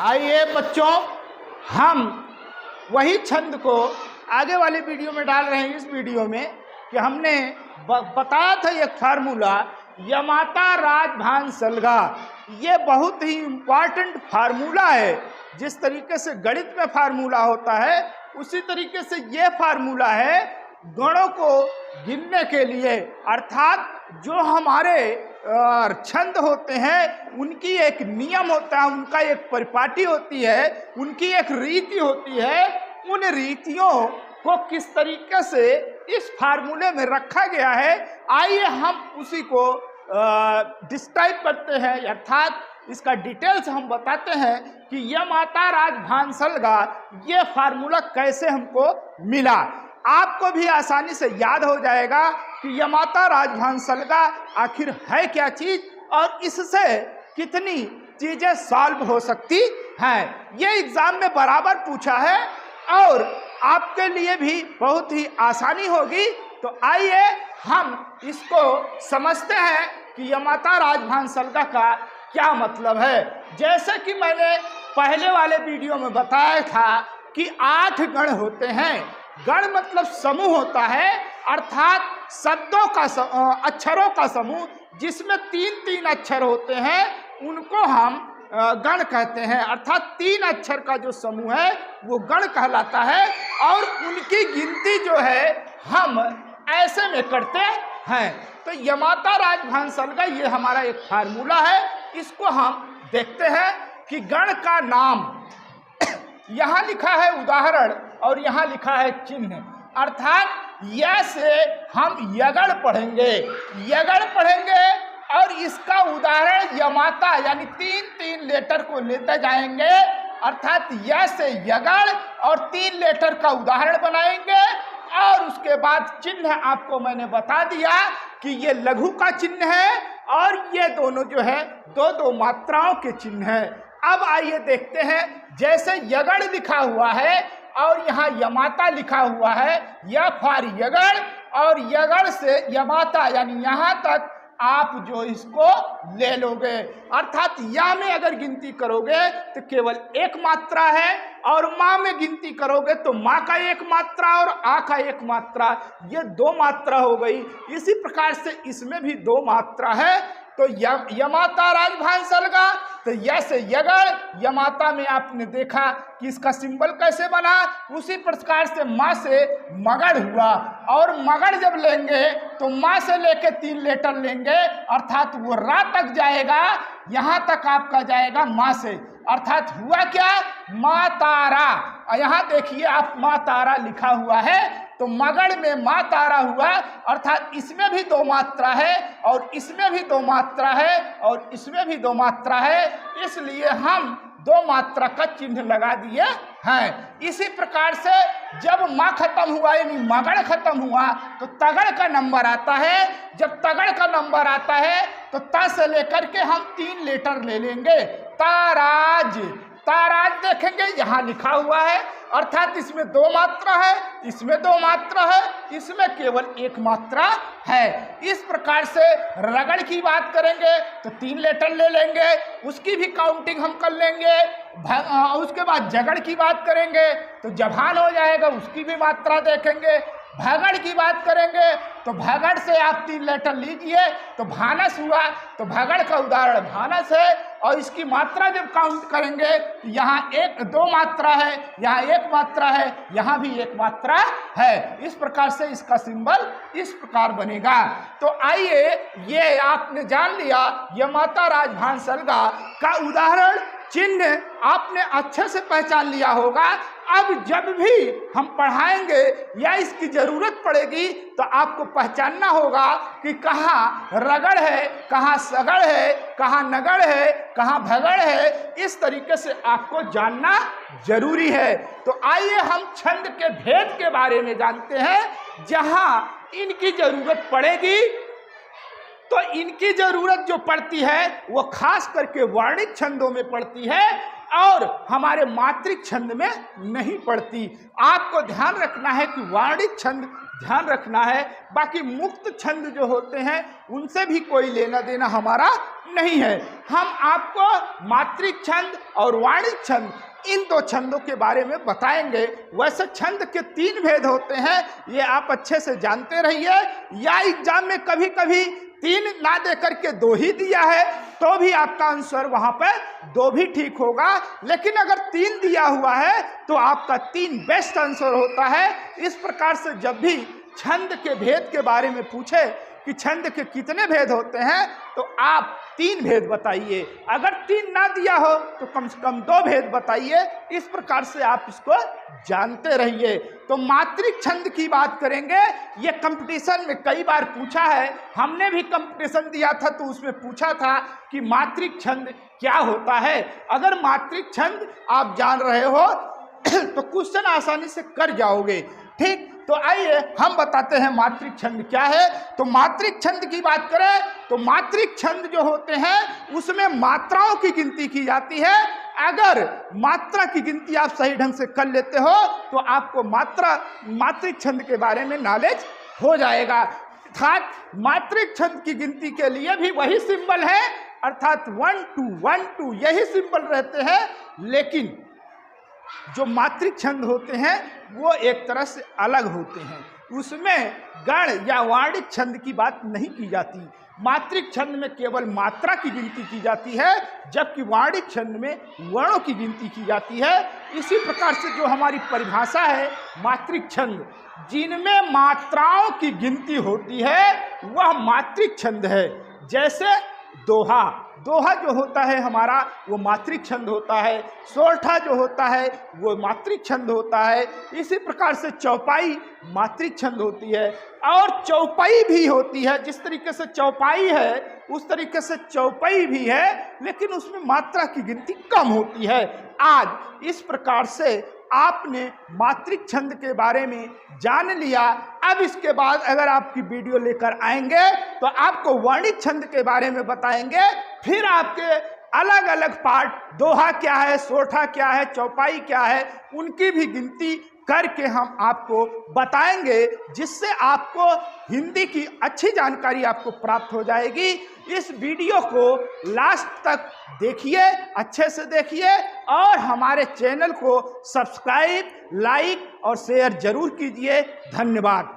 आइए बच्चों, हम वही छंद को आगे वाली वीडियो में डाल रहे हैं। इस वीडियो में कि हमने बताया था एक फार्मूला यमाता राजभान सलगा। ये बहुत ही इम्पॉर्टेंट फार्मूला है। जिस तरीके से गणित में फार्मूला होता है उसी तरीके से ये फार्मूला है गणों को गिनने के लिए। अर्थात जो हमारे छंद होते हैं उनकी एक नियम होता है, उनका एक परिपाटी होती है, उनकी एक रीति होती है। उन रीतियों को किस तरीके से इस फार्मूले में रखा गया है, आइए हम उसी को डिस्क्राइब करते हैं। अर्थात इसका डिटेल्स हम बताते हैं कि यमाता राजभान सलगा ये फार्मूला कैसे हमको मिला। आपको भी आसानी से याद हो जाएगा कि यमाता राजभान सलगा आखिर है क्या चीज और इससे कितनी चीजें सॉल्व हो सकती हैं। ये एग्जाम में बराबर पूछा है और आपके लिए भी बहुत ही आसानी होगी। तो आइए हम इसको समझते हैं कि यमाता राजभान सलगा का क्या मतलब है। जैसे कि मैंने पहले वाले वीडियो में बताया था कि 8 गण होते हैं। गण मतलब समूह होता है, अर्थात शब्दों का अक्षरों का समूह जिसमें 3-3 अक्षर होते हैं उनको हम गण कहते हैं। अर्थात 3 अक्षर का जो समूह है वो गण कहलाता है और उनकी गिनती जो है हम ऐसे में करते हैं। तो यमाता राजभान सलगा ये हमारा एक फार्मूला है। इसको हम देखते हैं कि गण का नाम यहाँ लिखा है उदाहरण और यहाँ लिखा है चिन्ह। अर्थात यह से हम यगड़ पढ़ेंगे, यगड़ पढ़ेंगे और इसका उदाहरण यमाता यानी 3-3 लेटर को लेते जाएंगे। अर्थात यह से यगड़ और 3 लेटर का उदाहरण बनाएंगे और उसके बाद चिन्ह आपको मैंने बता दिया कि ये लघु का चिन्ह है और ये दोनों जो है 2-2 मात्राओं के चिन्ह है। अब आइए देखते हैं, जैसे यगड़ लिखा हुआ है और यहाँ यमाता लिखा हुआ है, य फॉर यगड़ और यगड़ से यमाता यानी यहाँ तक आप जो इसको ले लोगे। अर्थात या में अगर गिनती करोगे तो केवल 1 मात्रा है और माँ में गिनती करोगे तो माँ का 1 मात्रा और आ का 1 मात्रा, ये 2 मात्रा हो गई। इसी प्रकार से इसमें भी 2 मात्रा है। तो यमाता राजभान सलगा, तो य से यगड़, यमाता में आपने देखा कि इसका सिंबल कैसे बना, उसी प्रकार से माँ से मगड़ हुआ और मगड़ जब लेंगे तो माँ से लेके 3 लेटर लेंगे। अर्थात वो रा तक जाएगा, यहाँ तक आपका जाएगा माँ से। अर्थात हुआ क्या, माँ तारा। यहाँ देखिए आप माँ तारा लिखा हुआ है तो मगड़ में माँ तारा हुआ। अर्थात इसमें भी 2 मात्रा है और इसमें भी 2 मात्रा है और इसमें भी 2 मात्रा है, इसलिए हम 2 मात्रा का चिन्ह लगा दिए हैं। इसी प्रकार से जब माँ खत्म हुआ यानी मगड़ खत्म हुआ तो तगड़ का नंबर आता है। जब तगड़ का नंबर आता है तो त से लेकर के हम 3 लेटर ले लेंगे। ताराज, ताराज देखेंगे यहाँ लिखा हुआ है, अर्थात इसमें 2 मात्रा है, इसमें 2 मात्रा है, इसमें केवल 1 मात्रा है। इस प्रकार से रगड़ की बात करेंगे तो 3 लेटर ले लेंगे, उसकी भी काउंटिंग हम कर लेंगे। उसके बाद जगड़ की बात करेंगे तो जभान हो जाएगा, उसकी भी मात्रा देखेंगे। भगड़ की बात करेंगे तो भगड़ से आप 3 लेटर लीजिए तो भानस हुआ, तो भगड़ का उदाहरण भानस है। और इसकी मात्रा जब काउंट करेंगे तो यहाँ 2 मात्रा है, यहाँ 1 मात्रा है, यहाँ भी 1 मात्रा है। इस प्रकार से इसका सिंबल इस प्रकार बनेगा। तो आइए, ये आपने जान लिया यमाता राजभान सलगा का उदाहरण चिन्ह आपने अच्छे से पहचान लिया होगा। अब जब भी हम पढ़ाएंगे या इसकी ज़रूरत पड़ेगी तो आपको पहचानना होगा कि कहाँ रगड़ है, कहाँ सगड़ है, कहाँ नगड़ है, कहाँ भगड़ है। इस तरीके से आपको जानना जरूरी है। तो आइए हम छंद के भेद के बारे में जानते हैं। जहाँ इनकी ज़रूरत पड़ेगी तो इनकी ज़रूरत जो पड़ती है वो खास करके वर्णित छंदों में पड़ती है और हमारे मात्रिक छंद में नहीं पड़ती। आपको ध्यान रखना है कि वर्णित छंद ध्यान रखना है। बाकी मुक्त छंद जो होते हैं उनसे भी कोई लेना देना हमारा नहीं है। हम आपको मात्रिक छंद और वाणिक छंद इन दो छंदों के बारे में बताएंगे। वैसे छंद के 3 भेद होते हैं, ये आप अच्छे से जानते रहिए। या एग्जाम में कभी कभी 3 ना दे करके 2 ही दिया है तो भी आपका आंसर वहां पे 2 भी ठीक होगा, लेकिन अगर 3 दिया हुआ है तो आपका 3 बेस्ट आंसर होता है। इस प्रकार से जब भी छंद के भेद के बारे में पूछे कि छंद के कितने भेद होते हैं तो आप 3 भेद बताइए। अगर 3 ना दिया हो तो कम से कम 2 भेद बताइए। इस प्रकार से आप इसको जानते रहिए। तो मात्रिक छंद की बात करेंगे। ये कंपटीशन में कई बार पूछा है, हमने भी कंपटीशन दिया था तो उसमें पूछा था कि मात्रिक छंद क्या होता है। अगर मात्रिक छंद आप जान रहे हो तो क्वेश्चन आसानी से कर जाओगे। ठीक, तो आइए हम बताते हैं मात्रिक छंद क्या है। तो मात्रिक छंद की बात करें तो मात्रिक छंद जो होते हैं उसमें मात्राओं की गिनती की जाती है। अगर मात्रा की गिनती आप सही ढंग से कर लेते हो तो आपको मात्रिक छंद के बारे में नॉलेज हो जाएगा। अर्थात मात्रिक छंद की गिनती के लिए भी वही सिंबल है, अर्थात 1 2 1 2 यही सिंबल रहते हैं। लेकिन जो मात्रिक छंद होते हैं वो एक तरह से अलग होते हैं। उसमें गण या वाणिक छंद की बात नहीं की जाती। मात्रिक छंद में केवल मात्रा की गिनती की जाती है, जबकि वाणिक छंद में वर्णों की गिनती की जाती है। इसी प्रकार से जो हमारी परिभाषा है मात्रिक छंद, जिनमें मात्राओं की गिनती होती है वह मात्रिक छंद है। जैसे दोहा, दोहा जो होता है हमारा वो मात्रिक छंद होता है। सोरठा जो होता है वो मात्रिक छंद होता है। इसी प्रकार से चौपाई मात्रिक छंद होती है। और चौपाई भी होती है, जिस तरीके से चौपाई है उस तरीके से चौपाई भी है, लेकिन उसमें मात्रा की गिनती कम होती है। आज इस प्रकार से आपने मात्रिक छंद के बारे में जान लिया। अब इसके बाद अगर आपकी वीडियो लेकर आएंगे तो आपको वर्णिक छंद के बारे में बताएंगे। फिर आपके अलग अलग पार्ट, दोहा क्या है, सोरठा क्या है, चौपाई क्या है, उनकी भी गिनती करके हम आपको बताएंगे, जिससे आपको हिंदी की अच्छी जानकारी आपको प्राप्त हो जाएगी। इस वीडियो को लास्ट तक देखिए, अच्छे से देखिए और हमारे चैनल को सब्सक्राइब, लाइक और शेयर जरूर कीजिए। धन्यवाद।